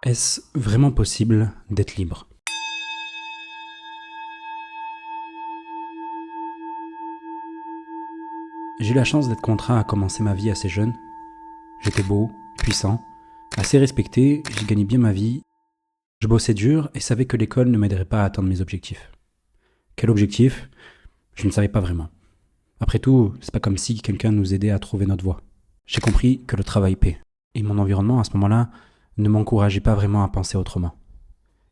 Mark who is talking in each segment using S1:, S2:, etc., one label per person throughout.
S1: Est-ce vraiment possible d'être libre? J'ai eu la chance d'être contraint à commencer ma vie assez jeune. J'étais beau, puissant, assez respecté, j'ai gagné bien ma vie. Je bossais dur et savais que l'école ne m'aiderait pas à atteindre mes objectifs. Quel objectif? Je ne savais pas vraiment. Après tout, c'est pas comme si quelqu'un nous aidait à trouver notre voie. J'ai compris que le travail paie. Et mon environnement à ce moment-là ne m'encourageait pas vraiment à penser autrement.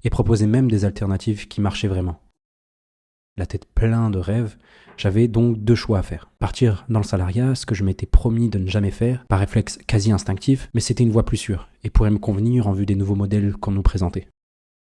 S1: Et proposait même des alternatives qui marchaient vraiment. La tête pleine de rêves, j'avais donc deux choix à faire. Partir dans le salariat, ce que je m'étais promis de ne jamais faire, par réflexe quasi instinctif, mais c'était une voie plus sûre, et pourrait me convenir en vue des nouveaux modèles qu'on nous présentait.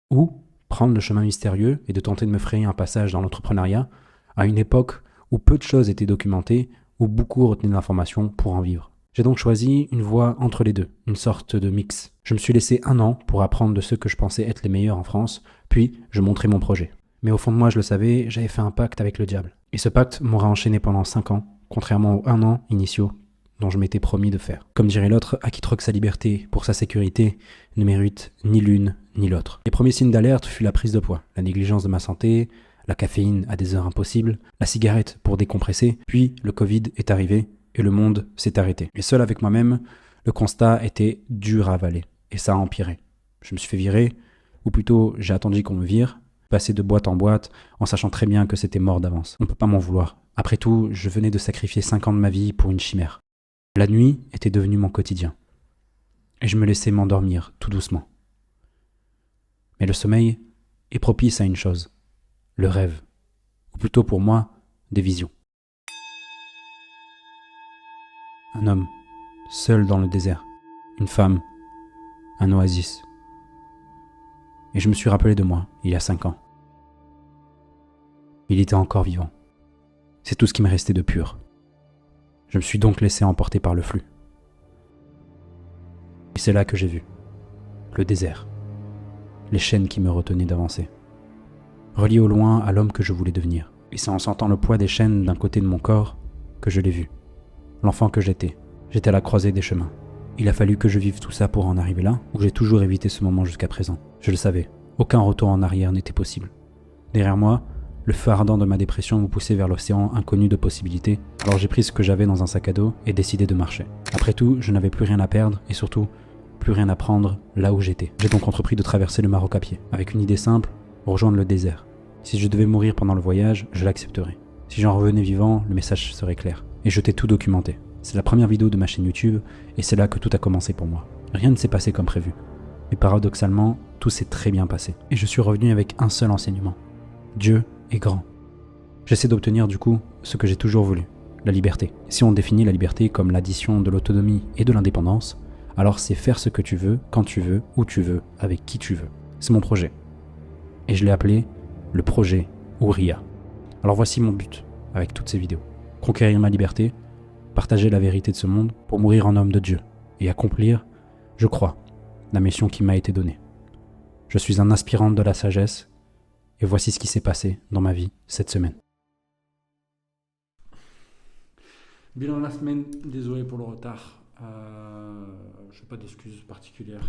S1: Ou prendre le chemin mystérieux et de tenter de me frayer un passage dans l'entrepreneuriat, à une époque où peu de choses étaient documentées, où beaucoup retenaient de l'information pour en vivre. J'ai donc choisi une voie entre les deux, une sorte de mix. Je me suis laissé 1 an pour apprendre de ceux que je pensais être les meilleurs en France, puis je montrais mon projet. Mais au fond de moi, je le savais, j'avais fait un pacte avec le diable. Et ce pacte m'aura enchaîné pendant 5 ans, contrairement aux 1 an initiaux dont je m'étais promis de faire. Comme dirait l'autre, à qui troque sa liberté pour sa sécurité ne mérite ni l'une ni l'autre. Les premiers signes d'alerte furent la prise de poids, la négligence de ma santé, la caféine à des heures impossibles, la cigarette pour décompresser, puis le Covid est arrivé et le monde s'est arrêté. Et seul avec moi-même, le constat était dur à avaler, et ça a empiré. Je me suis fait virer, ou plutôt j'ai attendu qu'on me vire, passer de boîte en boîte, en sachant très bien que c'était mort d'avance. On peut pas m'en vouloir. Après tout, je venais de sacrifier 5 ans de ma vie pour une chimère. La nuit était devenue mon quotidien. Et je me laissais m'endormir, tout doucement. Mais le sommeil est propice à une chose, le rêve. Ou plutôt pour moi, des visions. Un homme, seul dans le désert. Une femme, un oasis. Et je me suis rappelé de moi, il y a 5 ans. Il était encore vivant. C'est tout ce qui me restait de pur. Je me suis donc laissé emporter par le flux. Et c'est là que j'ai vu le désert, les chaînes qui me retenaient d'avancer, reliées au loin à l'homme que je voulais devenir. Et c'est en sentant le poids des chaînes d'un côté de mon corps que je l'ai vu. L'enfant que j'étais. J'étais à la croisée des chemins. Il a fallu que je vive tout ça pour en arriver là, ou j'ai toujours évité ce moment jusqu'à présent. Je le savais, aucun retour en arrière n'était possible. Derrière moi, le feu ardent de ma dépression me poussait vers l'océan inconnu de possibilités, alors j'ai pris ce que j'avais dans un sac à dos et décidé de marcher. Après tout, je n'avais plus rien à perdre et surtout, plus rien à prendre là où j'étais. J'ai donc entrepris de traverser le Maroc à pied, avec une idée simple, rejoindre le désert. Si je devais mourir pendant le voyage, je l'accepterais. Si j'en revenais vivant, le message serait clair. Et je t'ai tout documenté. C'est la première vidéo de ma chaîne YouTube et c'est là que tout a commencé pour moi. Rien ne s'est passé comme prévu. Mais paradoxalement, tout s'est très bien passé. Et je suis revenu avec un seul enseignement. Dieu est grand. J'essaie d'obtenir du coup ce que j'ai toujours voulu, la liberté. Si on définit la liberté comme l'addition de l'autonomie et de l'indépendance, alors c'est faire ce que tu veux, quand tu veux, où tu veux, avec qui tu veux. C'est mon projet. Et je l'ai appelé le projet Ouria. Alors voici mon but avec toutes ces vidéos. Conquérir ma liberté, partager la vérité de ce monde pour mourir en homme de Dieu et accomplir, je crois, la mission qui m'a été donnée. Je suis un aspirant de la sagesse et voici ce qui s'est passé dans ma vie cette semaine. Bilan de la semaine, désolé pour le retard. Je n'ai pas d'excuses particulières.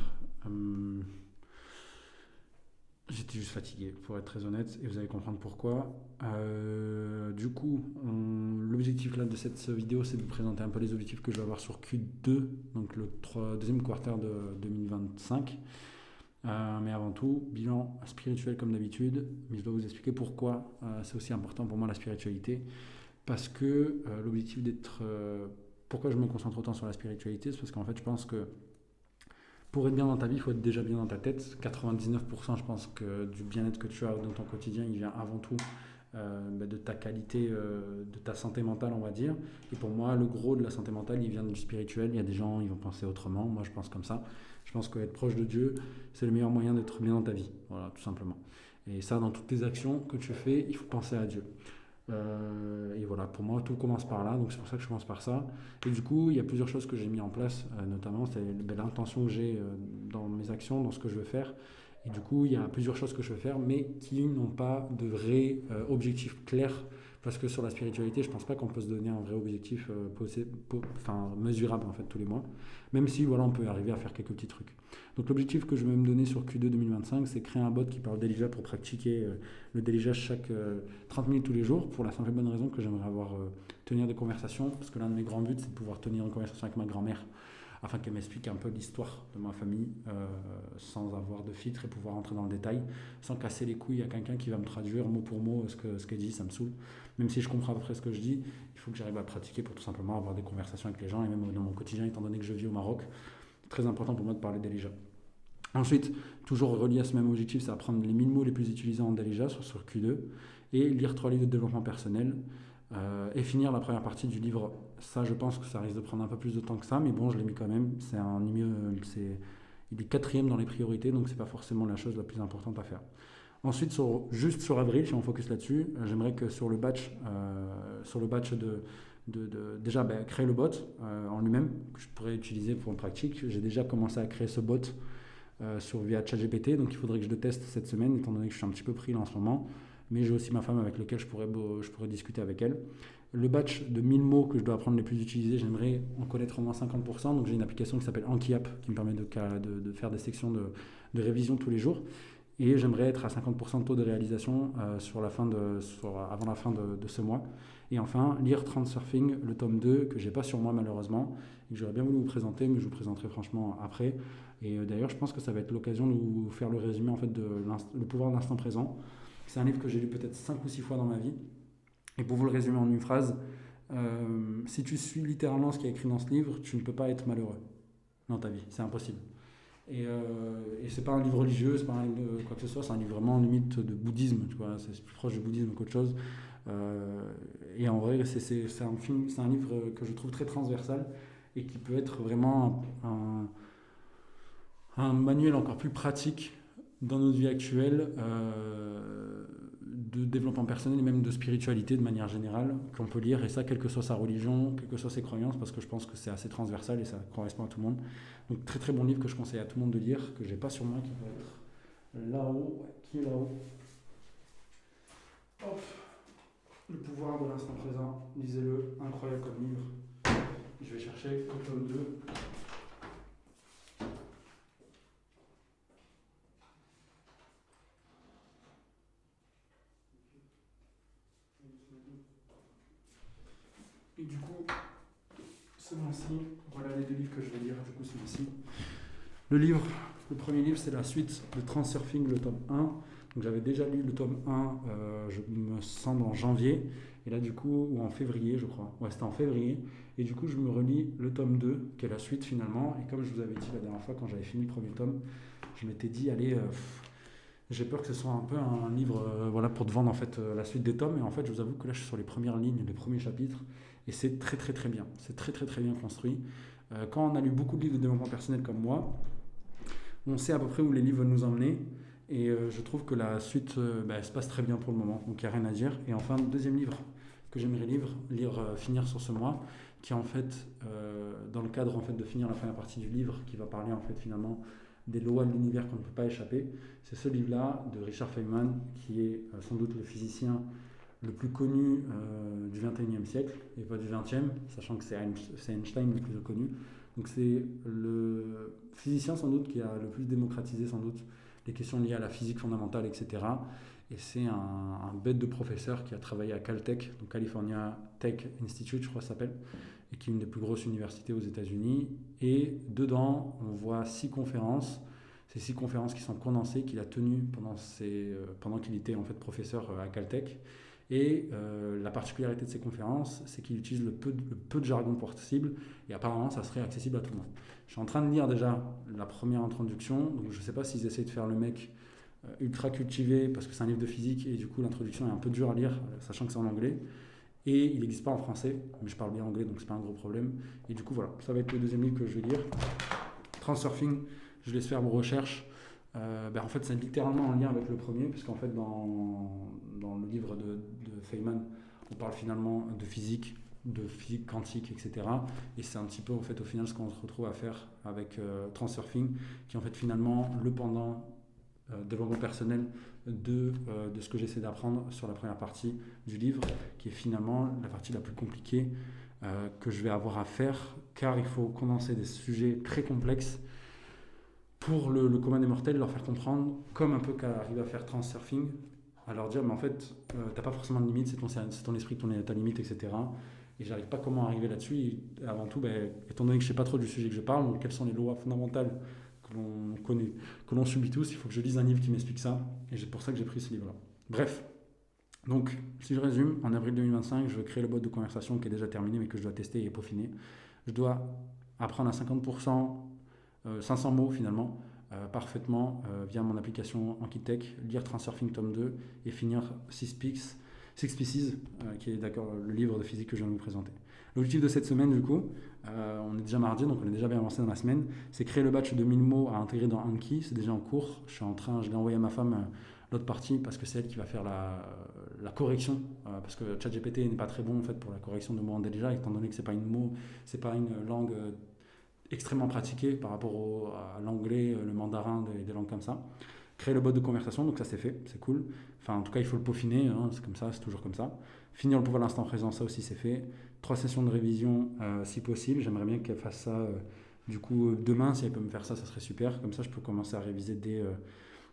S1: J'étais juste fatigué, pour être très honnête, et vous allez comprendre pourquoi. Du coup, l'objectif là de cette vidéo, c'est de vous présenter un peu les objectifs que je vais avoir sur Q2, donc le deuxième quarter de 2025. Mais avant tout, bilan spirituel comme d'habitude, mais je dois vous expliquer pourquoi c'est aussi important pour moi la spiritualité. Parce que l'objectif d'être... pourquoi je me concentre autant sur la spiritualité, c'est parce qu'en fait je pense que pour être bien dans ta vie, il faut être déjà bien dans ta tête. 99% je pense que du bien-être que tu as dans ton quotidien, il vient avant tout de ta qualité, de ta santé mentale, on va dire. Et pour moi, le gros de la santé mentale, il vient du spirituel. Il y a des gens, ils vont penser autrement. Moi, je pense comme ça. Je pense qu'être proche de Dieu, c'est le meilleur moyen d'être bien dans ta vie. Voilà, tout simplement. Et ça, dans toutes tes actions que tu fais, il faut penser à Dieu. Et voilà, pour moi, tout commence par là. Donc, c'est pour ça que je commence par ça. Et du coup, il y a plusieurs choses que j'ai mis en place, notamment, c'est l'intention que j'ai dans mes actions, dans ce que je veux faire. Et du coup, il y a plusieurs choses que je veux faire, mais qui n'ont pas de vrais objectifs clairs Parce que sur la spiritualité, je pense pas qu'on peut se donner un vrai objectif mesurable en fait tous les mois, même si voilà, on peut arriver à faire quelques petits trucs. Donc l'objectif que je vais me donner sur Q2 2025, c'est créer un bot qui parle d'Elijah pour pratiquer le Elijah chaque 30 minutes tous les jours, pour la simple et bonne raison que j'aimerais tenir des conversations, parce que l'un de mes grands buts, c'est de pouvoir tenir une conversation avec ma grand-mère, afin qu'elle m'explique un peu l'histoire de ma famille sans avoir de filtre et pouvoir entrer dans le détail, sans casser les couilles à quelqu'un qui va me traduire mot pour mot ce qu'elle dit, ça me saoule. Même si je comprends à peu près ce que je dis, il faut que j'arrive à pratiquer pour tout simplement avoir des conversations avec les gens, et même dans mon quotidien, étant donné que je vis au Maroc, c'est très important pour moi de parler d'Elijah. Ensuite, toujours relié à ce même objectif, c'est apprendre les 1000 mots les plus utilisés en Elijah sur Q2, et lire 3 livres de développement personnel, et finir la première partie du livre. Ça, je pense que ça risque de prendre un peu plus de temps que ça, mais bon, je l'ai mis quand même. Il est 4e dans les priorités, donc c'est pas forcément la chose la plus importante à faire. Ensuite, juste sur avril, si on focus là-dessus, j'aimerais que sur le batch déjà créer le bot en lui-même, que je pourrais utiliser pour une pratique. J'ai déjà commencé à créer ce bot via ChatGPT, donc il faudrait que je le teste cette semaine, étant donné que je suis un petit peu pris là en ce moment. Mais j'ai aussi ma femme avec laquelle je pourrais discuter avec elle. Le batch de 1000 mots que je dois apprendre les plus utilisés, j'aimerais en connaître au moins 50%. Donc j'ai une application qui s'appelle AnkiApp qui me permet de faire des sections de révision tous les jours. Et j'aimerais être à 50% de taux de réalisation avant la fin de ce mois. Et enfin, lire Transurfing, le tome 2, que j'ai pas sur moi malheureusement, et que j'aurais bien voulu vous présenter, mais je vous présenterai franchement après. Et d'ailleurs, je pense que ça va être l'occasion de vous faire le résumé en fait, le pouvoir de l'instant présent. C'est un livre que j'ai lu peut-être 5 ou 6 fois dans ma vie. Et pour vous le résumer en une phrase, si tu suis littéralement ce qui est écrit dans ce livre, tu ne peux pas être malheureux dans ta vie. C'est impossible. Et c'est pas un livre religieux, c'est pas un livre de quoi que ce soit, c'est un livre vraiment limite de bouddhisme, tu vois, c'est plus proche du bouddhisme qu'autre chose. Et en vrai, c'est un livre que je trouve très transversal et qui peut être vraiment un manuel encore plus pratique dans notre vie actuelle de développement personnel et même de spiritualité de manière générale qu'on peut lire, et ça quelle que soit sa religion, quelles que soient ses croyances, parce que je pense que c'est assez transversal et ça correspond à tout le monde. Donc très très bon livre que je conseille à tout le monde de lire, que j'ai pas sur moi, qui va être là-haut, qui est là-haut. Hop, Le pouvoir de l'instant présent, lisez-le, incroyable comme livre. Je vais chercher le tome 2. Et du coup, ce mois-ci, voilà les 2 livres que je vais lire du coup ce mois-ci. Le premier livre, c'est la suite de Transurfing, le tome 1. Donc j'avais déjà lu le tome 1, je me semble en janvier, et là du coup, ou en février je crois. Ouais, c'était en février. Et du coup, je me relis le tome 2, qui est la suite finalement. Et comme je vous avais dit la dernière fois quand j'avais fini le premier tome, je m'étais dit, allez, j'ai peur que ce soit un peu un livre pour te vendre en fait la suite des tomes. Et en fait, je vous avoue que là, je suis sur les premières lignes, les premiers chapitres. Et c'est très très très bien. C'est très très très bien construit. Quand on a lu beaucoup de livres de développement personnel comme moi, on sait à peu près où les livres vont nous emmener. Et je trouve que la suite se passe très bien pour le moment. Donc il n'y a rien à dire. Et enfin, le deuxième livre que j'aimerais finir sur ce mois, qui est en fait dans le cadre en fait, de finir la première partie du livre, qui va parler en fait finalement des lois de l'univers qu'on ne peut pas échapper. C'est ce livre-là de Richard Feynman, qui est sans doute le physicien le plus connu du 21e siècle, et pas du 20e, sachant que c'est Einstein le plus connu. Donc c'est le physicien sans doute qui a le plus démocratisé sans doute les questions liées à la physique fondamentale, etc. Et c'est un bête de professeur qui a travaillé à Caltech, donc California Tech Institute, je crois que ça s'appelle, et qui est une des plus grosses universités aux États-Unis. Et dedans, on voit 6 conférences. Ces 6 conférences qui sont condensées, qu'il a tenues pendant qu'il était en fait professeur à Caltech. Et la particularité de ces conférences, c'est qu'il utilise le peu de jargon possible, et apparemment ça serait accessible à tout le monde. Je suis en train de lire déjà la première introduction, donc je ne sais pas s'ils essaient de faire le mec ultra cultivé, parce que c'est un livre de physique, et du coup l'introduction est un peu dure à lire, sachant que c'est en anglais, et il n'existe pas en français, mais je parle bien anglais, donc c'est pas un gros problème. Et du coup voilà, ça va être le deuxième livre que je vais lire. Transurfing, je laisse faire vos recherches. En fait, c'est littéralement en lien avec le premier, puisqu'en fait, dans le livre de Feynman, on parle finalement de physique quantique, etc. Et c'est un petit peu, en fait, au final, ce qu'on se retrouve à faire avec Transurfing, qui est en fait finalement le pendant développement personnel de ce que j'essaie d'apprendre sur la première partie du livre, qui est finalement la partie la plus compliquée que je vais avoir à faire, car il faut condenser des sujets très complexes pour le commun des mortels, leur faire comprendre, comme un peu qu'arrive à faire Transurfing, à leur dire, mais en fait, t'as pas forcément de limite, c'est ton esprit, ta limite, etc. Et j'arrive pas comment arriver là-dessus. Et avant tout, étant donné que je sais pas trop du sujet que je parle, donc quelles sont les lois fondamentales que l'on connaît, que l'on subit tous, il faut que je lise un livre qui m'explique ça. Et c'est pour ça que j'ai pris ce livre-là. Bref, donc si je résume, en avril 2025, je crée le bot de conversation qui est déjà terminé, mais que je dois tester et peaufiner. Je dois apprendre à 50%, 500 mots finalement, parfaitement via mon application Ankitech, lire Transurfing tome 2 et finir Six Pieces, qui est d'accord le livre de physique que je viens de vous présenter. L'objectif de cette semaine, du coup, on est déjà mardi, donc on est déjà bien avancé dans la semaine, c'est créer le batch de 1000 mots à intégrer dans Anki. C'est déjà en cours. Je l'ai envoyé à ma femme l'autre partie parce que c'est elle qui va faire la correction, parce que ChatGPT n'est pas très bon en fait pour la correction de mots en déjà, étant donné que c'est pas une langue extrêmement pratiquée par rapport à l'anglais, le mandarin, des langues comme ça. Créer le bot de conversation, donc ça c'est fait, c'est cool. Enfin, en tout cas, il faut le peaufiner, hein, c'est comme ça, c'est toujours comme ça. Finir le pouvoir de l'instant présent, ça aussi c'est fait. 3 sessions de révision si possible. J'aimerais bien qu'elle fasse ça. Du coup, demain, si elle peut me faire ça, ça serait super. Comme ça, je peux commencer à réviser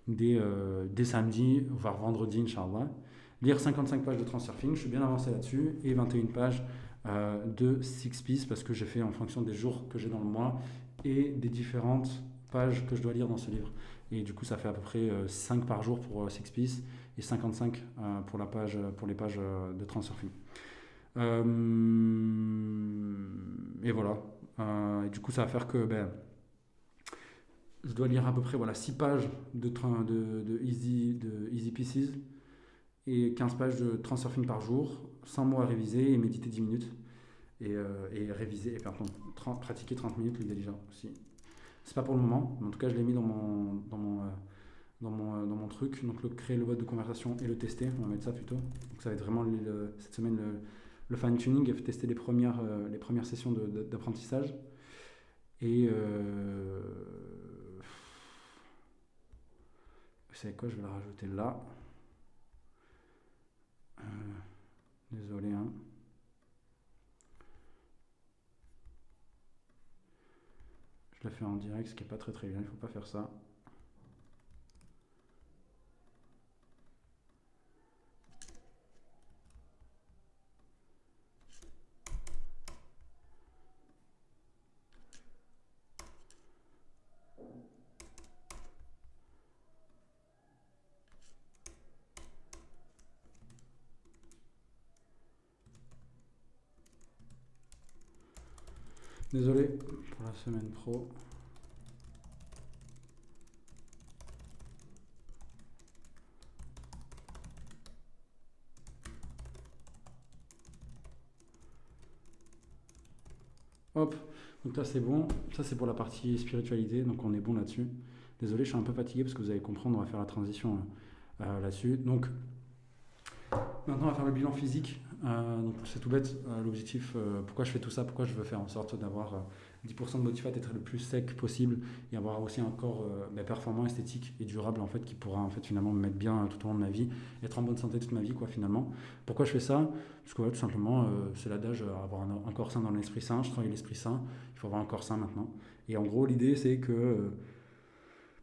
S1: dès samedi, voire vendredi, Inch'Allah. Lire 55 pages de Transurfing, je suis bien avancé là-dessus, et 21 pages de Six Pieces, parce que j'ai fait en fonction des jours que j'ai dans le mois et des différentes pages que je dois lire dans ce livre. Et du coup, ça fait à peu près 5 par jour pour Six Pieces et 55 pour les pages de Transurfing. Et voilà. Et du coup, ça va faire que je dois lire à peu près 6 pages de Easy Pieces et 15 pages de Transurfing par jour, 100 mots à réviser et méditer 10 minutes. Pratiquer 30 minutes le déjà aussi. C'est pas pour le moment, mais en tout cas, je l'ai mis dans mon truc. Donc, créer le bot de conversation et le tester. On va mettre ça plutôt. Donc, ça va être vraiment cette semaine le fine-tuning et tester les premières sessions d'apprentissage. Et vous savez quoi, je vais la rajouter là. Désolé, hein. Je la fais en direct, ce qui n'est pas très bien, il ne faut pas faire ça. Désolé pour la semaine pro. Hop, donc là c'est bon. Ça c'est pour la partie spiritualité, donc on est bon là-dessus. Désolé, je suis un peu fatigué parce que vous allez comprendre, on va faire la transition là-dessus. Donc maintenant on va faire le bilan physique. Donc c'est tout bête, l'objectif, pourquoi je fais tout ça, pourquoi je veux faire en sorte d'avoir 10% de body fat, être le plus sec possible et avoir aussi un corps performant, esthétique et durable en fait, qui pourra en fait finalement me mettre bien tout au long de ma vie, être en bonne santé toute ma vie quoi finalement. Pourquoi je fais ça? Parce que tout simplement c'est l'adage, avoir un corps sain dans l'esprit sain. Je travaille l'esprit sain, il faut avoir un corps sain maintenant. Et en gros l'idée c'est que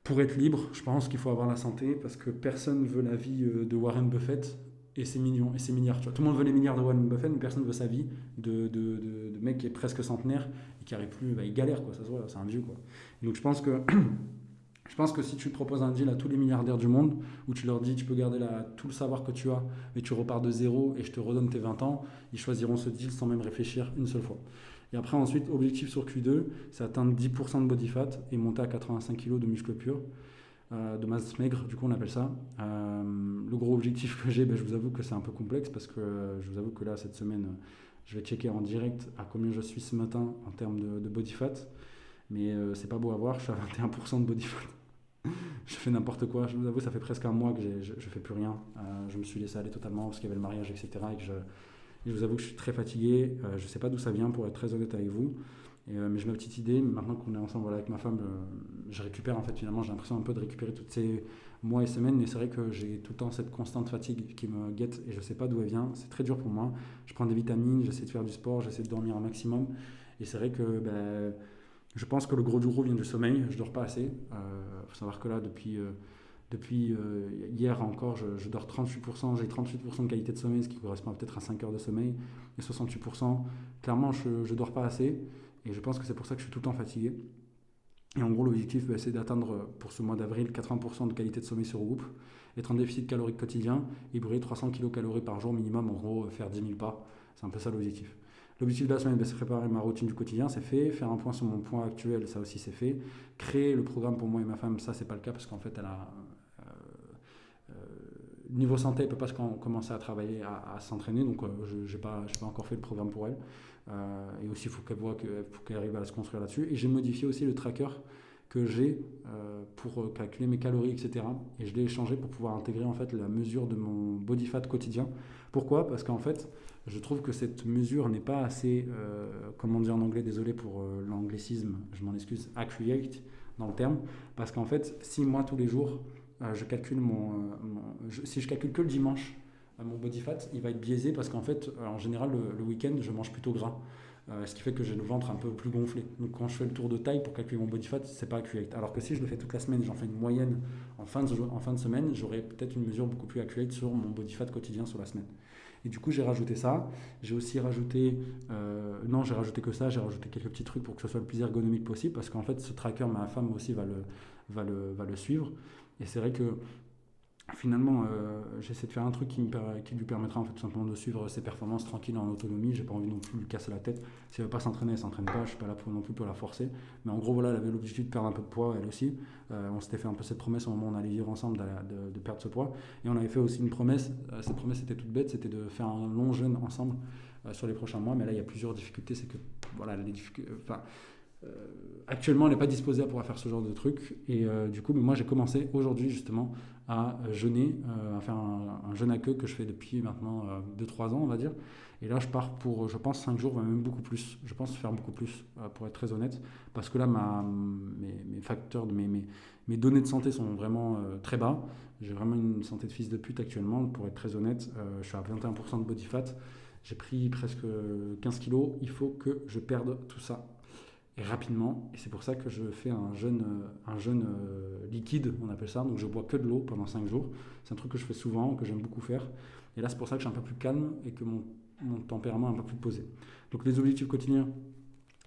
S1: pour être libre, je pense qu'il faut avoir la santé parce que personne veut la vie de Warren Buffett et ses millions et ses milliards. Tu vois. Tout le monde veut les milliards de Warren Buffett, mais personne veut sa vie de mec qui est presque centenaire et qui arrive plus, il galère quoi, ça se voit, c'est un vieux quoi. Et donc je pense que si tu proposes un deal à tous les milliardaires du monde, où tu leur dis tu peux garder tout le savoir que tu as, mais tu repars de zéro et je te redonne tes 20 ans, ils choisiront ce deal sans même réfléchir une seule fois. Et après ensuite, objectif sur Q2, c'est atteindre 10% de body fat et monter à 85 kg de muscle pur, de masse maigre, du coup on appelle ça. Le gros objectif que j'ai, je vous avoue que c'est un peu complexe parce que je vous avoue que là cette semaine, je vais checker en direct à combien je suis ce matin en termes de body fat, mais c'est pas beau à voir, je suis à 21% de body fat. Je fais n'importe quoi, je vous avoue, ça fait presque un mois que je fais plus rien. Je me suis laissé aller totalement parce qu'il y avait le mariage, etc. Et je vous avoue que je suis très fatigué. Je sais pas d'où ça vient pour être très honnête avec vous. Mais je mets une petite idée, mais maintenant qu'on est ensemble voilà, avec ma femme, je récupère en fait finalement, j'ai l'impression un peu de récupérer toutes ces mois et semaines, mais c'est vrai que j'ai tout le temps cette constante fatigue qui me guette et je sais pas d'où elle vient, c'est très dur pour moi. Je prends des vitamines, j'essaie de faire du sport, j'essaie de dormir un maximum, et c'est vrai que je pense que le gros du gros vient du sommeil, je dors pas assez. Faut savoir que là, depuis hier encore, je dors 38%, j'ai 38% de qualité de sommeil, ce qui correspond peut-être à 5 heures de sommeil, et 68%, clairement, je dors pas assez, et je pense que c'est pour ça que je suis tout le temps fatigué. Et en gros, l'objectif, c'est d'atteindre pour ce mois d'avril 80% de qualité de sommeil sur groupe, être en déficit calorique quotidien et brûler 300 kcal par jour minimum, en gros, faire 10 000 pas. C'est un peu ça l'objectif. L'objectif de la semaine, c'est préparer ma routine du quotidien, c'est fait. Faire un point sur mon point actuel, ça aussi c'est fait. Créer le programme pour moi et ma femme, ça c'est pas le cas parce qu'en fait, elle a euh, niveau santé, elle peut pas commencer à travailler, à s'entraîner, donc j'ai pas encore fait le programme pour elle. Et aussi, il faut qu'elle voit faut qu'elle arrive à se construire là-dessus. Et j'ai modifié aussi le tracker que j'ai pour calculer mes calories, etc. Et je l'ai changé pour pouvoir intégrer en fait la mesure de mon body fat quotidien. Pourquoi? Parce qu'en fait, je trouve que cette mesure n'est pas assez, comment dire en anglais, désolé pour l'anglicisme, je m'en excuse, accurate dans le terme. Parce qu'en fait, si moi tous les jours, je calcule si je calcule que le dimanche, mon body fat, il va être biaisé parce qu'en fait, en général, le week-end, je mange plutôt gras. Ce qui fait que j'ai le ventre un peu plus gonflé. Donc quand je fais le tour de taille pour calculer mon body fat, c'est pas accurate. Alors que si je le fais toute la semaine, j'en fais une moyenne en fin de semaine, j'aurai peut-être une mesure beaucoup plus accurate sur mon body fat quotidien sur la semaine. Et du coup, j'ai rajouté ça. J'ai aussi rajouté, non, j'ai rajouté que ça. J'ai rajouté quelques petits trucs pour que ce soit le plus ergonomique possible, parce qu'en fait, ce tracker, ma femme aussi va le suivre. Et c'est vrai que finalement, j'essaie de faire un truc qui lui permettra en fait, tout simplement de suivre ses performances tranquilles en autonomie. J'ai pas envie non plus de lui casser la tête. Si elle veut pas s'entraîner, elle s'entraîne pas. Je suis pas là non plus pour la forcer. Mais en gros, voilà, elle avait l'objectif de perdre un peu de poids, elle aussi. On s'était fait un peu cette promesse au moment où on allait vivre ensemble de perdre ce poids. Et on avait fait aussi une promesse. Cette promesse était toute bête, c'était de faire un long jeûne ensemble sur les prochains mois. Mais là, il y a plusieurs difficultés. C'est que voilà, les difficultés. Enfin, actuellement, elle n'est pas disposée à pouvoir faire ce genre de truc. Et du coup, moi, j'ai commencé aujourd'hui justement à jeûner, à faire un jeûne à queue que je fais depuis maintenant 2-3 ans, on va dire. Et là, je pars pour, je pense, 5 jours, même beaucoup plus. Je pense faire beaucoup plus, pour être très honnête. Parce que là, mes facteurs, mes données de santé sont vraiment très bas. J'ai vraiment une santé de fils de pute actuellement, pour être très honnête. Je suis à 21% de body fat. J'ai pris presque 15 kilos. Il faut que je perde tout ça et rapidement. Et c'est pour ça que je fais un jeûne liquide, on appelle ça. Donc je bois que de l'eau pendant 5 jours. C'est un truc que je fais souvent, que j'aime beaucoup faire. Et là, c'est pour ça que je suis un peu plus calme et que mon tempérament est un peu plus posé. Donc les objectifs quotidiens,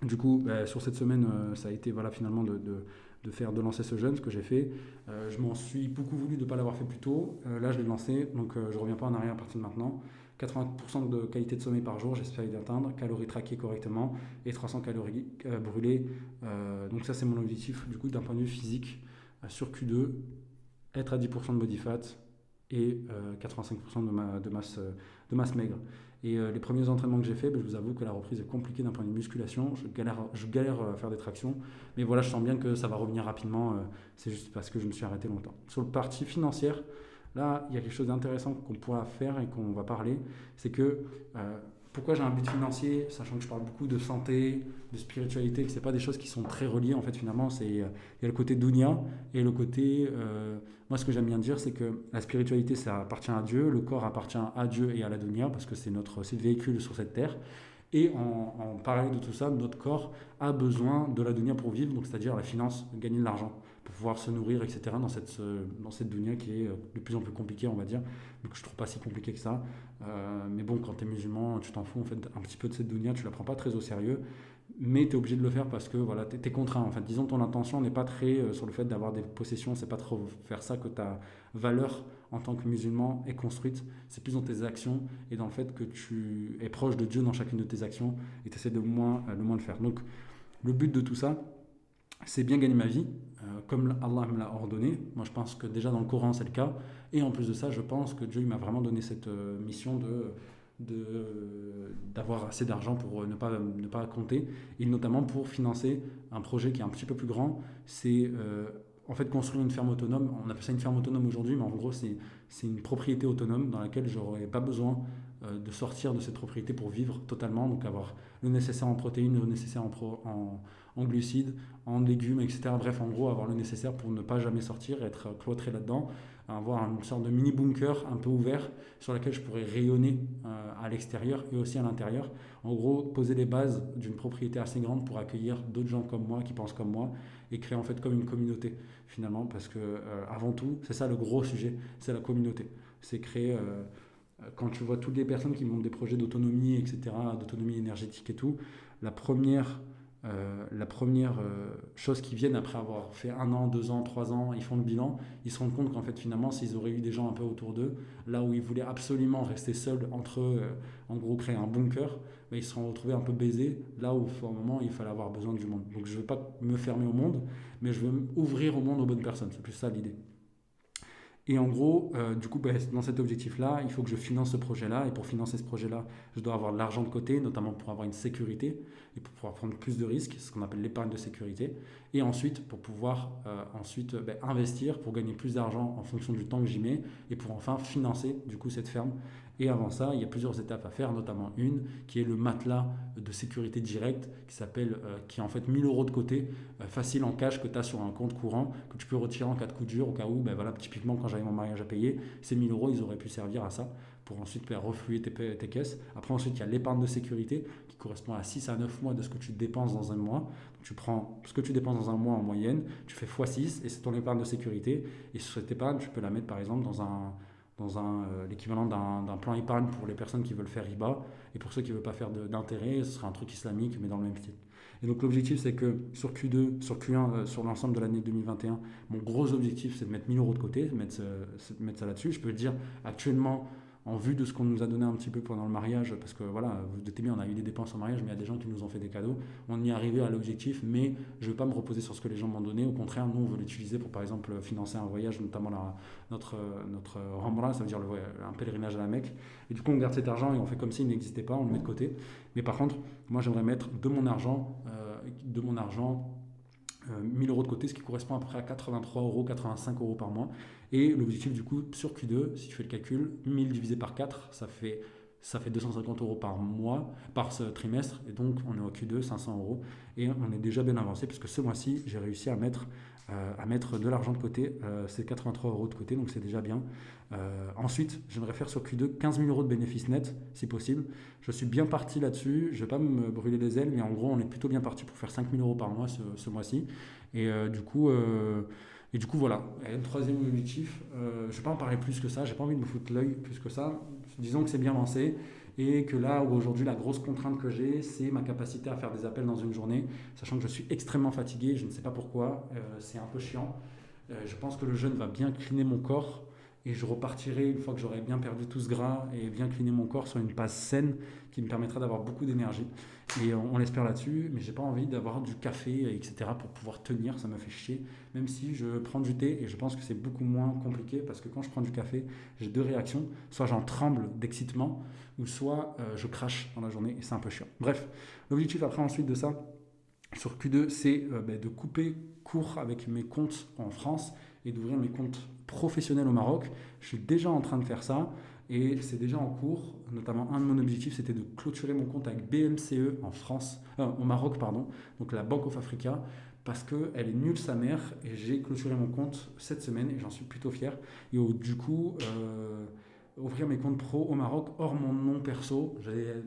S1: du coup, sur cette semaine, ça a été voilà, finalement de lancer ce jeûne, ce que j'ai fait. Je m'en suis beaucoup voulu de ne pas l'avoir fait plus tôt. Là, je l'ai lancé, donc je ne reviens pas en arrière à partir de maintenant. 80% de qualité de sommeil par jour, j'espère y atteindre, calories traquées correctement et 300 calories brûlées. Donc ça, c'est mon objectif, du coup, d'un point de vue physique, sur Q2, être à 10% de body fat et 85% de masse maigre. Et les premiers entraînements que j'ai fait, je vous avoue que la reprise est compliquée d'un point de vue musculation. Je galère à faire des tractions. Mais voilà, je sens bien que ça va revenir rapidement. C'est juste parce que je me suis arrêté longtemps. Sur le partie financière, là, il y a quelque chose d'intéressant qu'on pourra faire et qu'on va parler. C'est que pourquoi j'ai un but financier, sachant que je parle beaucoup de santé, de spiritualité, que ce n'est pas des choses qui sont très reliées. En fait, finalement, il y a le côté dunya et le côté... moi, ce que j'aime bien dire, c'est que la spiritualité, ça appartient à Dieu, le corps appartient à Dieu et à la dunya, parce que c'est le véhicule sur cette terre. Et en parallèle de tout ça, notre corps a besoin de la dunya pour vivre, donc c'est-à-dire la finance, gagner de l'argent, pour pouvoir se nourrir, etc. dans cette dunya qui est de plus en plus compliquée, on va dire, mais que je trouve pas si compliquée que ça. Mais bon, quand tu es musulman, tu t'en fous en fait un petit peu de cette dunya, tu la prends pas très au sérieux, mais tu es obligé de le faire parce que voilà, tu es contraint. En fait, disons, ton intention n'est pas très sur le fait d'avoir des possessions, c'est pas trop faire ça que ta valeur en tant que musulman est construite, c'est plus dans tes actions et dans le fait que tu es proche de Dieu dans chacune de tes actions et tu essaies de moins le faire. Donc, le but de tout ça, c'est bien gagner ma vie, comme Allah me l'a ordonné. Moi, je pense que déjà dans le Coran, c'est le cas. Et en plus de ça, je pense que Dieu m'a vraiment donné cette mission d'avoir assez d'argent pour ne pas compter, et notamment pour financer un projet qui est un petit peu plus grand. C'est en fait construire une ferme autonome. On appelle ça une ferme autonome aujourd'hui, mais en gros, c'est une propriété autonome dans laquelle j'aurais pas besoin de sortir de cette propriété pour vivre totalement, donc avoir le nécessaire en protéines, le nécessaire en glucides, en légumes, etc. Bref, en gros, avoir le nécessaire pour ne pas jamais sortir, être cloîtré là-dedans, avoir une sorte de mini bunker un peu ouvert sur lequel je pourrais rayonner à l'extérieur et aussi à l'intérieur. En gros, poser les bases d'une propriété assez grande pour accueillir d'autres gens comme moi, qui pensent comme moi, et créer en fait comme une communauté finalement, parce que avant tout, c'est ça le gros sujet, c'est la communauté. C'est créer, quand tu vois toutes les personnes qui montent des projets d'autonomie, etc., d'autonomie énergétique et tout, la première chose qui viennent après avoir fait 1 an, 2 ans, 3 ans, ils font le bilan, ils se rendent compte qu'en fait finalement s'ils auraient eu des gens un peu autour d'eux, là où ils voulaient absolument rester seuls entre eux, en gros créer un bunker, ben, ils se sont retrouvés un peu baisés, là où à un moment il fallait avoir besoin du monde. Donc je ne veux pas me fermer au monde, mais je veux m'ouvrir au monde aux bonnes personnes, c'est plus ça l'idée. Et en gros, du coup, dans cet objectif-là, il faut que je finance ce projet-là. Et pour financer ce projet-là, je dois avoir de l'argent de côté, notamment pour avoir une sécurité et pour pouvoir prendre plus de risques, ce qu'on appelle l'épargne de sécurité. Et ensuite, pour pouvoir investir, pour gagner plus d'argent en fonction du temps que j'y mets et pour enfin financer du coup cette ferme. Et avant ça, il y a plusieurs étapes à faire, notamment une qui est le matelas de sécurité directe qui est en fait 1 000 euros de côté, facile en cash que tu as sur un compte courant, que tu peux retirer en cas de coup dur, au cas où, typiquement quand j'avais mon mariage à payer, ces 1 000 euros, ils auraient pu servir à ça, pour ensuite refluer tes caisses. Après, ensuite, il y a l'épargne de sécurité, qui correspond à 6 à 9 mois de ce que tu dépenses dans un mois. Donc, tu prends ce que tu dépenses dans un mois en moyenne, tu fais x6, et c'est ton épargne de sécurité. Et sur cette épargne, tu peux la mettre, par exemple, dans l'équivalent d'un plan épargne pour les personnes qui veulent faire riba, et pour ceux qui ne veulent pas faire d'intérêt, ce sera un truc islamique, mais dans le même style. Et donc l'objectif, c'est que sur Q2, sur Q1, sur l'ensemble de l'année 2021, mon gros objectif, c'est de mettre 1 000 euros de côté, de mettre ça là-dessus. Je peux te dire, actuellement, en vue de ce qu'on nous a donné un petit peu pendant le mariage, parce que voilà, vous vous doutez bien, on a eu des dépenses au mariage, mais il y a des gens qui nous ont fait des cadeaux. On y est arrivé à l'objectif, mais je ne veux pas me reposer sur ce que les gens m'ont donné. Au contraire, nous, on veut l'utiliser pour, par exemple, financer un voyage, notamment notre Umrah, ça veut dire un pèlerinage à la Mecque. Et du coup, on garde cet argent et on fait comme s'il n'existait pas, on le met de côté. Mais par contre, moi, j'aimerais mettre de mon argent 1 000 euros de côté, ce qui correspond à peu près à 83 euros, 85 euros par mois. Et l'objectif du coup sur Q2, si tu fais le calcul, 1000 divisé par 4, ça fait 250 euros par mois, par ce trimestre, et donc on est au Q2, 500 euros, et on est déjà bien avancé, puisque ce mois-ci, j'ai réussi à mettre de l'argent de côté, c'est 83 euros de côté, donc c'est déjà bien. Ensuite, j'aimerais faire sur Q2 15 000 euros de bénéfices nets, si possible. Je suis bien parti là-dessus, je ne vais pas me brûler les ailes, mais en gros, on est plutôt bien parti pour faire 5 000 euros par mois ce mois-ci, et du coup, voilà. Et le troisième objectif, je ne vais pas en parler plus que ça, j'ai pas envie de me foutre l'œil plus que ça. Disons que c'est bien lancé et que là où aujourd'hui la grosse contrainte que j'ai, c'est ma capacité à faire des appels dans une journée, sachant que je suis extrêmement fatigué, je ne sais pas pourquoi, c'est un peu chiant. Je pense que le jeûne va bien cliner mon corps et je repartirai une fois que j'aurai bien perdu tout ce gras et bien cliné mon corps sur une base saine qui me permettra d'avoir beaucoup d'énergie. Et on l'espère là-dessus, mais j'ai pas envie d'avoir du café, etc. pour pouvoir tenir, ça me fait chier. Même si je prends du thé, et je pense que c'est beaucoup moins compliqué, parce que quand je prends du café, j'ai 2 réactions. Soit j'en tremble d'excitement, ou soit je crache dans la journée, et c'est un peu chiant. Bref, l'objectif après ensuite de ça, sur Q2, c'est de couper court avec mes comptes en France et d'ouvrir mes comptes professionnels au Maroc. Je suis déjà en train de faire ça et c'est déjà en cours. Notamment, un de mon objectifs, c'était de clôturer mon compte avec BMCE en France, au Maroc, pardon, donc la Bank of Africa, parce qu'elle est nulle sa mère et j'ai clôturé mon compte cette semaine et j'en suis plutôt fier. Et du coup, ouvrir mes comptes pro au Maroc hors mon nom perso,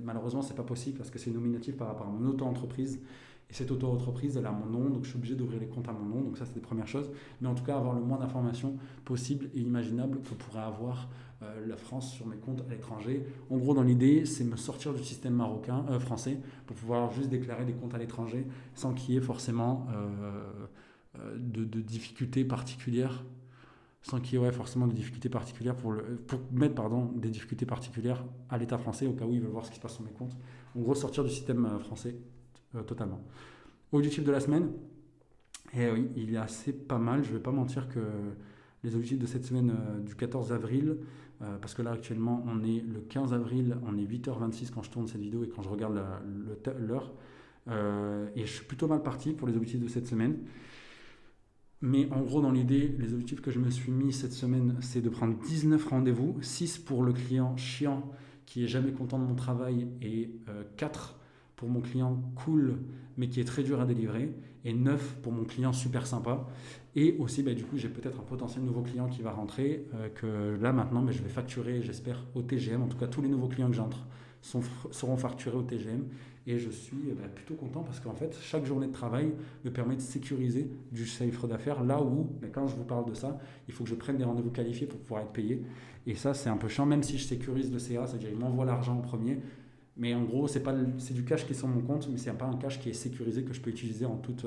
S1: malheureusement, c'est pas possible parce que c'est nominatif par rapport à mon auto-entreprise. Et cette auto-entreprise, elle a mon nom, donc je suis obligé d'ouvrir les comptes à mon nom. Donc ça, c'est des premières choses. Mais en tout cas, avoir le moins d'informations possible et imaginable que pourrait avoir la France sur mes comptes à l'étranger. En gros, dans l'idée, c'est me sortir du système français pour pouvoir juste déclarer des comptes à l'étranger sans qu'il y ait forcément de difficultés particulières. Sans qu'il y ait forcément de difficultés particulières pour mettre des difficultés particulières à l'État français au cas où ils veulent voir ce qui se passe sur mes comptes. En gros, sortir du système français totalement. Objectif de la semaine, et oui, il est assez pas mal. Je ne vais pas mentir que les objectifs de cette semaine du 14 avril, parce que là actuellement on est le 15 avril, on est 8h26 quand je tourne cette vidéo et quand je regarde l'heure, et je suis plutôt mal parti pour les objectifs de cette semaine. Mais en gros, dans l'idée, les objectifs que je me suis mis cette semaine, c'est de prendre 19 rendez-vous, 6 pour le client chiant qui est jamais content de mon travail, et 4 pour mon client cool mais qui est très dur à délivrer, et 9 pour mon client super sympa. Et aussi du coup j'ai peut-être un potentiel nouveau client qui va rentrer, que là maintenant je vais facturer, j'espère, au TGM. En tout cas tous les nouveaux clients que j'entre seront facturés au TGM, et je suis plutôt content parce qu'en fait chaque journée de travail me permet de sécuriser du chiffre d'affaires, là où quand je vous parle de ça, il faut que je prenne des rendez-vous qualifiés pour pouvoir être payé, et ça c'est un peu chiant, même si je sécurise le CA, c'est-à-dire il m'envoie l'argent en premier. Mais en gros, c'est du cash qui est sur mon compte, mais c'est pas un cash qui est sécurisé, que je peux utiliser en toute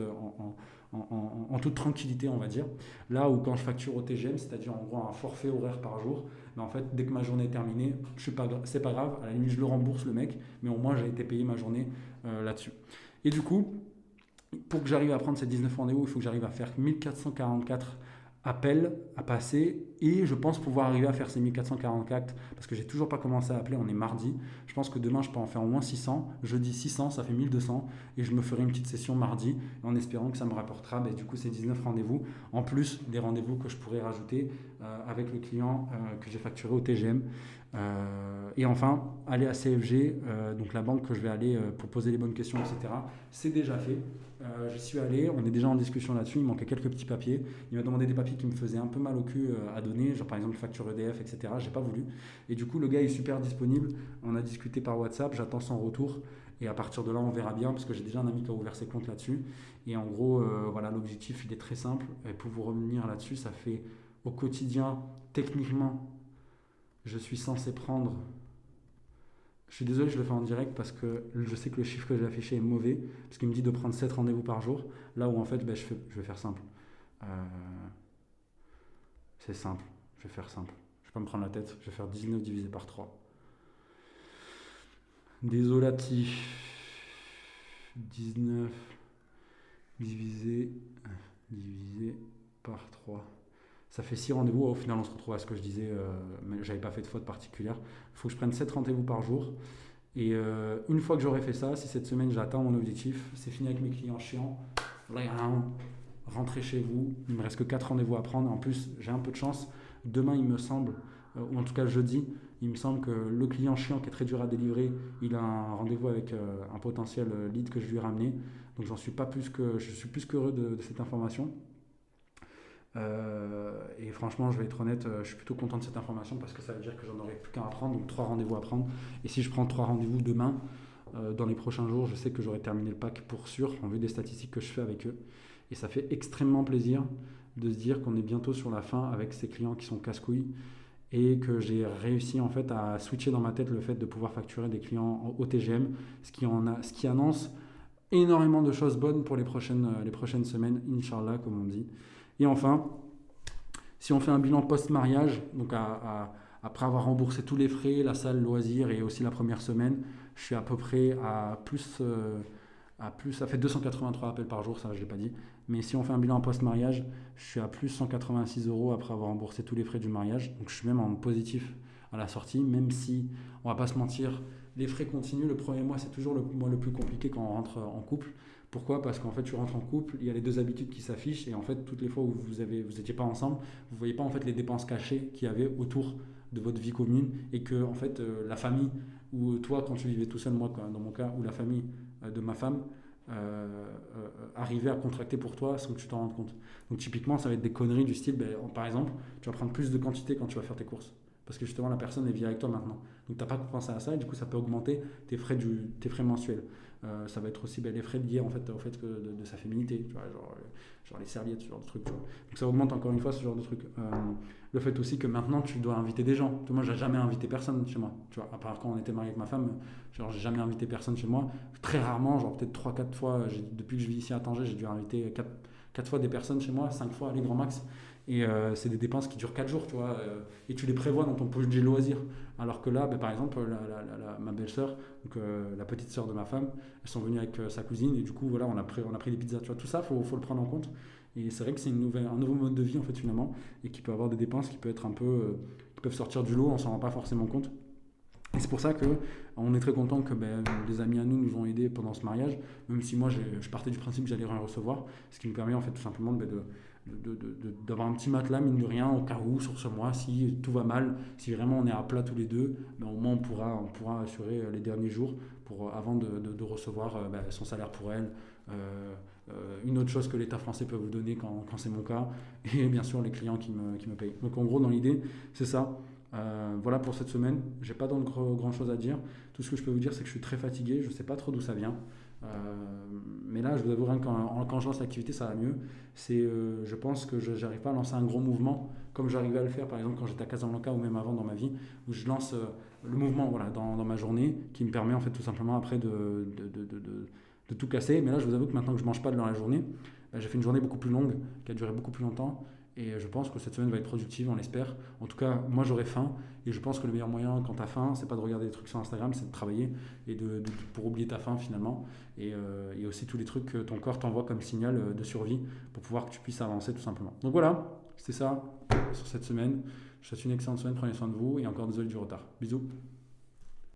S1: tranquillité, on va dire. Là où quand je facture au TGM, c'est-à-dire en gros un forfait horaire par jour, en fait, dès que ma journée est terminée, c'est pas grave, à la limite je le rembourse le mec, mais au moins j'ai été payé ma journée là-dessus. Et du coup, pour que j'arrive à prendre ces 19 rendez-vous, il faut que j'arrive à faire 1444 appels à passer, et je pense pouvoir arriver à faire ces 1444 parce que j'ai toujours pas commencé à appeler. On est mardi, je pense que demain je peux en faire au moins 600, jeudi 600, ça fait 1200, et je me ferai une petite session mardi en espérant que ça me rapportera du coup ces 19 rendez-vous, en plus des rendez-vous que je pourrais rajouter avec le client que j'ai facturé au TGM. Et enfin, aller à CFG, donc la banque que je vais aller pour poser les bonnes questions, etc. C'est déjà fait. J'y suis allé, on est déjà en discussion là-dessus, il manquait quelques petits papiers. Il m'a demandé des papiers qui me faisaient un peu mal au cul à donner, genre par exemple facture EDF, etc. J'ai pas voulu. Et du coup, le gars est super disponible. On a discuté par WhatsApp, j'attends son retour. Et à partir de là, on verra bien, parce que j'ai déjà un ami qui a ouvert ses comptes là-dessus. Et en gros, voilà, l'objectif, il est très simple. Et pour vous revenir là-dessus, ça fait au quotidien, techniquement, je suis censé prendre... Je suis désolé, je le fais en direct parce que je sais que le chiffre que j'ai affiché est mauvais, parce qu'il me dit de prendre 7 rendez-vous par jour, là où en fait je vais faire simple. C'est simple, je vais faire simple. Je vais pas me prendre la tête, je vais faire 19 divisé par 3. Désolatif. 19 divisé par 3. Ça fait 6 rendez-vous. Au final, on se retrouve à ce que je disais, mais j'avais pas fait de faute particulière. Il faut que je prenne 7 rendez-vous par jour. Et une fois que j'aurai fait ça, si cette semaine j'atteins mon objectif, c'est fini avec mes clients chiants. Rentrez chez vous. Il me reste que 4 rendez-vous à prendre. En plus, j'ai un peu de chance. Demain, il me semble, ou en tout cas jeudi, il me semble que le client chiant qui est très dur à délivrer, il a un rendez-vous avec un potentiel lead que je lui ai ramené. Donc je suis plus qu'heureux de cette information. Et franchement, je vais être honnête, je suis plutôt content de cette information parce que ça veut dire que j'en aurai plus qu'un à prendre, donc 3 rendez-vous à prendre. Et si je prends 3 rendez-vous demain, dans les prochains jours, je sais que j'aurai terminé le pack pour sûr, en vue des statistiques que je fais avec eux. Et ça fait extrêmement plaisir de se dire qu'on est bientôt sur la fin avec ces clients qui sont casse-couilles, et que j'ai réussi en fait à switcher dans ma tête le fait de pouvoir facturer des clients au TGM, ce qui annonce énormément de choses bonnes pour les prochaines semaines, Inch'Allah, comme on dit. Et enfin, si on fait un bilan post-mariage, donc après avoir remboursé tous les frais, la salle, loisirs et aussi la première semaine, je suis à peu près à plus, ça fait 283 appels par jour, ça je ne l'ai pas dit. Mais si on fait un bilan post-mariage, je suis à plus 186 € après avoir remboursé tous les frais du mariage. Donc je suis même en positif à la sortie, même si, on ne va pas se mentir, les frais continuent. Le premier mois, c'est toujours le mois le plus compliqué quand on rentre en couple. Pourquoi ? Parce qu'en fait, tu rentres en couple, il y a les deux habitudes qui s'affichent, et en fait, toutes les fois où vous n'étiez pas ensemble, vous ne voyez pas en fait les dépenses cachées qu'il y avait autour de votre vie commune, et que en fait, la famille, ou toi, quand tu vivais tout seul, moi, dans mon cas, ou la famille de ma femme, arriver à contracter pour toi sans que tu t'en rendes compte. Donc typiquement, ça va être des conneries du style, par exemple, tu vas prendre plus de quantité quand tu vas faire tes courses, parce que justement la personne elle vit avec toi maintenant, donc tu n'as pas pensé à ça, et du coup ça peut augmenter tes frais mensuels. Ça va être aussi les frais liés en fait, au fait de sa féminité, tu vois, genre les serviettes, ce genre de trucs, tu vois. Donc ça augmente encore une fois ce genre de trucs. Le fait aussi que maintenant tu dois inviter des gens. Moi j'ai jamais invité personne chez moi, tu vois, à part quand on était marié avec ma femme, genre j'ai jamais invité personne chez moi. Très rarement, genre peut-être 3-4 fois, depuis que je vis ici à Tanger, j'ai dû inviter 4 fois des personnes chez moi, 5 fois les grands max. Et c'est des dépenses qui durent 4 jours, tu vois, et tu les prévois dans ton budget loisir. Alors que là, par exemple, ma belle-sœur, donc la petite sœur de ma femme, elles sont venues avec sa cousine, et du coup, voilà, on a pris des pizzas, tu vois, tout ça, faut le prendre en compte. Et c'est vrai que c'est un nouveau mode de vie, en fait, finalement, et qui peut avoir des dépenses qui peuvent être qui peuvent sortir du lot, on s'en rend pas forcément compte. Et c'est pour ça qu'on est très content que des amis à nous ont aidés pendant ce mariage, même si moi je partais du principe que j'allais rien recevoir, ce qui me permet en fait tout simplement d'avoir un petit matelas, mine de rien, au cas où, sur ce mois, si tout va mal, si vraiment on est à plat tous les deux, au moins on pourra assurer les derniers jours avant de recevoir son salaire pour elle. Une autre chose que l'État français peut vous donner quand c'est mon cas, et bien sûr les clients qui me payent. Donc en gros, dans l'idée, c'est ça. Voilà pour cette semaine. J'ai pas grand chose à dire. Tout ce que je peux vous dire, c'est que je suis très fatigué. Je sais pas trop d'où ça vient. Mais là, je vous avouerai que quand je lance l'activité, ça va mieux. Je pense que je n'arrive pas à lancer un gros mouvement comme j'arrivais à le faire, par exemple, quand j'étais à Casablanca ou même avant dans ma vie, où je lance le mouvement voilà, dans ma journée qui me permet en fait tout simplement après de tout casser. Mais là, je vous avoue que maintenant que je mange pas dans la journée, j'ai fait une journée beaucoup plus longue qui a duré beaucoup plus longtemps. Et je pense que cette semaine va être productive, on l'espère. En tout cas, moi j'aurai faim. Et je pense que le meilleur moyen quand tu as faim, c'est pas de regarder des trucs sur Instagram, c'est de travailler et pour oublier ta faim finalement. Et aussi tous les trucs que ton corps t'envoie comme signal de survie pour pouvoir que tu puisses avancer tout simplement. Donc voilà, c'est ça sur cette semaine. Je vous souhaite une excellente semaine, prenez soin de vous et encore désolé du retard. Bisous.